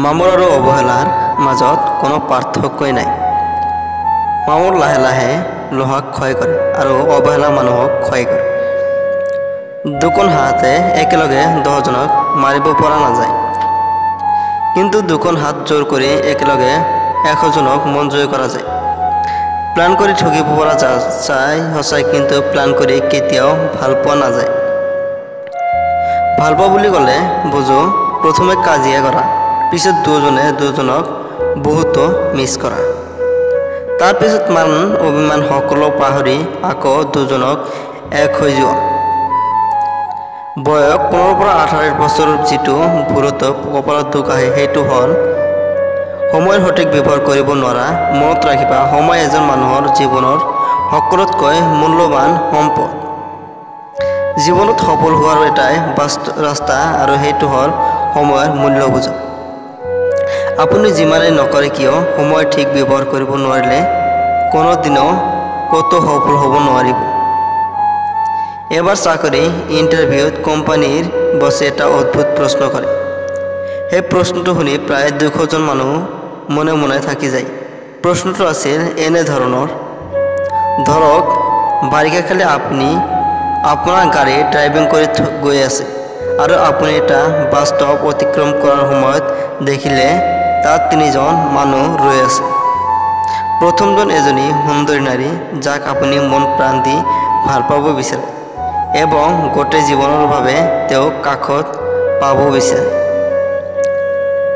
মামুৰ আৰু অৱহেলাৰ মাজত কোনো পাৰ্থক্যই নাই। মামুৰ লাহে লাহে লোহাক ক্ষয় কৰে আৰু অৱহেলা মানুহক ক্ষয় কৰে। দুখন হাতে একেলগে 10জনক মাৰিব পৰা নাযায়, কিন্তু দুখন হাত জোৰ কৰি একেলগে 100জনক মন জয় কৰা যায়। প্লান কৰি ঠগিব পৰা যায় সঁচাই, কিন্তু প্লান কৰি কেতিয়াও ভাল পোৱা নাযায়। ভাল পোৱা বুলি ক'লে বুজো প্ৰথমে কাজিয়া কৰা, পিছত দুজনে দুজনক বহুতো মিছ কৰা, তাৰপিছত মান অভিমান সকলো পাহৰি আকৌ দুজনক এক হৈ যোৱা। বয়স 15 পৰা 28 বছৰৰ যিটো ভুলত কপালত দুখ আহে সেইটো হ'ল সময়ৰ সঠিক ব্যৱহাৰ কৰিব নোৱাৰা। মনত ৰাখিবা, সময় এজন মানুহৰ জীৱনৰ সকলোতকৈ মূল্যৱান সম্পদ। জীৱনত সফল হোৱাৰ এটাই ৰাস্তা আৰু সেইটো হ'ল সময়ৰ মূল্য বুজা। আপুনি যিমানেই নকৰে কিয় সময় ঠিক ব্যৱহাৰ কৰিব নোৱাৰিলে কোনোদিনো ক'তো সফল হ'ব নোৱাৰিব। এবাৰ চাকৰি ইণ্টাৰভিউত কোম্পানীৰ বছে এটা অদ্ভুত প্ৰশ্ন কৰে। সেই প্ৰশ্নটো শুনি প্ৰায় 200জন মানুহ মনে মনে থাকি যায়। প্ৰশ্নটো আছিল এনে ধৰণৰ, ধৰক বাৰিষা কালি আপুনি আপোনাৰ গাড়ী ড্ৰাইভিং কৰি গৈ আছে আৰু আপুনি এটা বাছ ষ্টপ অতিক্ৰম কৰাৰ সময়ত দেখিলে তাত 3জন মানুহ ৰৈ আছে। প্ৰথমজন এজনী সুন্দৰী নাৰী যাক আপুনি মন প্ৰাণ দি ভাল পাব বিচাৰে এবং গোটেই জীৱনৰ বাবে তেওঁক কাষত পাব বিচাৰে।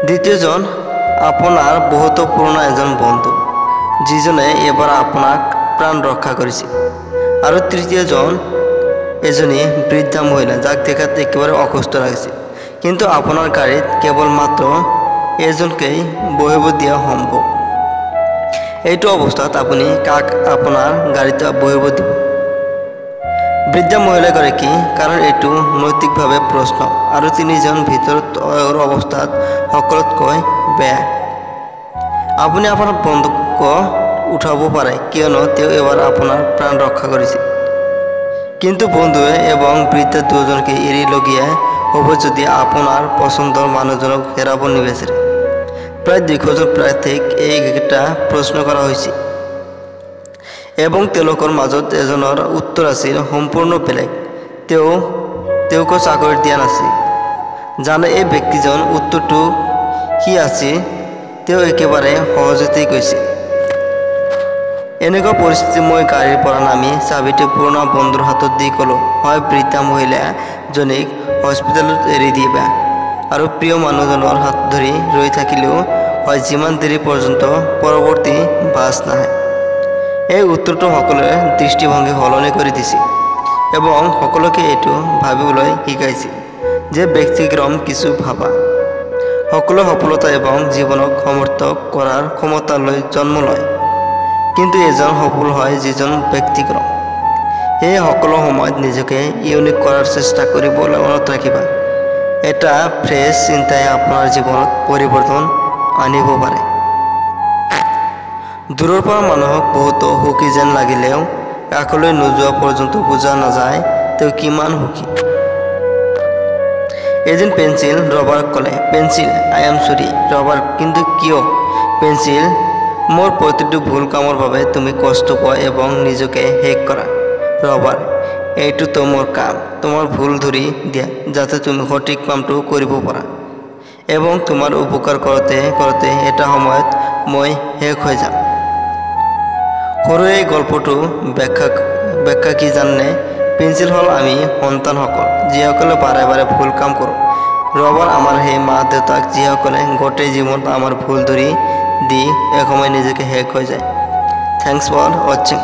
দ্বিতীয়জন আপোনাৰ বহুতো পুৰণা এজন বন্ধু, যিজনে এবাৰ আপোনাক প্ৰাণ ৰক্ষা কৰিছিল। আৰু তৃতীয়জন এজনী বৃদ্ধা মহিলা যাক দেখাত একেবাৰে অসুস্থ লাগিছিল, কিন্তু আপোনাৰ গাড়ীত কেৱল মাত্ৰ এজনকেই বহিব দিয়া সম্ভৱ। এইটো অৱস্থাত আপুনি কাক আপোনাৰ গাড়ীত বহিব দিব? বৃদ্ধা মহিলাগৰাকী, কাৰণ এইটো নৈতিকভাৱে প্ৰশ্ন আৰু 3জন ভিতৰত অৱস্থাত সকলোতকৈ বেয়া। আপুনি আপোনাৰ বন্ধুক উঠাব পাৰে কিয়নো তেওঁ এবাৰ আপোনাৰ প্ৰাণ ৰক্ষা কৰিছিল, কিন্তু বন্ধুৱে এবং বৃদ্ধা দুজনকে এৰিলগীয়া হ'ব যদি আপোনাৰ পচন্দৰ মানুহজনক হেৰাব নিবিচাৰে। প্ৰায় 200জন প্ৰাৰ্থীক এইকেইটা প্ৰশ্ন কৰা হৈছিল এবং তেওঁলোকৰ মাজত এজনৰ উত্তৰ আছিল সম্পূৰ্ণ বেলেগ। তেওঁক চাকৰি দিয়া নাছিল। জানে এই ব্যক্তিজন উত্তৰটো কি আছিল? তেওঁ একেবাৰে সহজতেই কৈছিল, এনেকুৱা পৰিস্থিতি মই গাড়ীৰ পৰা নামি চাবিটো পুৰণা বন্ধুৰ হাতত দি ক'লোঁ, হয় বৃদ্ধা মহিলাজনীক হস্পিটেলত এৰি দিবা আৰু প্ৰিয় মানুহজনৰ হাত ধৰি ৰৈ থাকিলেও হয় যিমান দেৰি পৰ্যন্ত পৰৱৰ্তী বাছ নাহে। এই উত্তৰটো সকলোৰে দৃষ্টিভংগী সলনি কৰি দিছিল এবং সকলোকে এইটো ভাবিবলৈ শিকাইছিল যে ব্যতিক্ৰম কিছু ভাবা। সকলো সফলতা এবং জীৱনক সমৰ্থক কৰাৰ ক্ষমতালৈ জন্ম লয়, কিন্তু এজন সফল হয় যিজন ব্যতিক্ৰম। সেয়ে সকলো সময়ত নিজকে ইউনিক কৰাৰ চেষ্টা কৰিবলৈ মনত ৰাখিবা। এটা ফ্ৰেছ চিন্তাই আপোনাৰ জীৱনত পৰিৱৰ্তন আনিব পাৰে। দূৰৰ পৰা মানুহক বহুতো সুখী যেন লাগিলেও কাষলৈ নোযোৱা পৰ্যন্ত বুজা নাযায় তেওঁ কিমান সুখী। এদিন পেঞ্চিল ৰবাৰক ক'লে, পেঞ্চিল, আই এম চৰি ৰবাৰ, কিন্তু কিয়? পেঞ্চিল, মোৰ প্ৰতিটো ভুল কামৰ বাবে তুমি কষ্ট পোৱা এবং নিজকে শেষ কৰা। ৰবাৰ, এইটোতো মোৰ কাম, তোমাৰ ভুল ধৰি দিয়া যাতে তুমি সঠিক কামটো কৰিব পাৰা এবং তোমাৰ উপকাৰ কৰোঁতে কৰোঁতে এটা সময়ত মই শেষ হৈ যাম। সৰু এই গল্পটোৰ ব্যাখ্যা কি জানে? পেঞ্চিল হ'ল আমি সন্তানসকল যিসকলে বাৰে বাৰে ভুল কাম কৰোঁ। ৰবাৰ আমাৰ সেই মা দেউতাক যিসকলে গোটেই জীৱনত আমাৰ ভুল ধৰি দি এসময় নিজকে শেষ হৈ যায়। থেংকছ ফৰ ৱাচিং।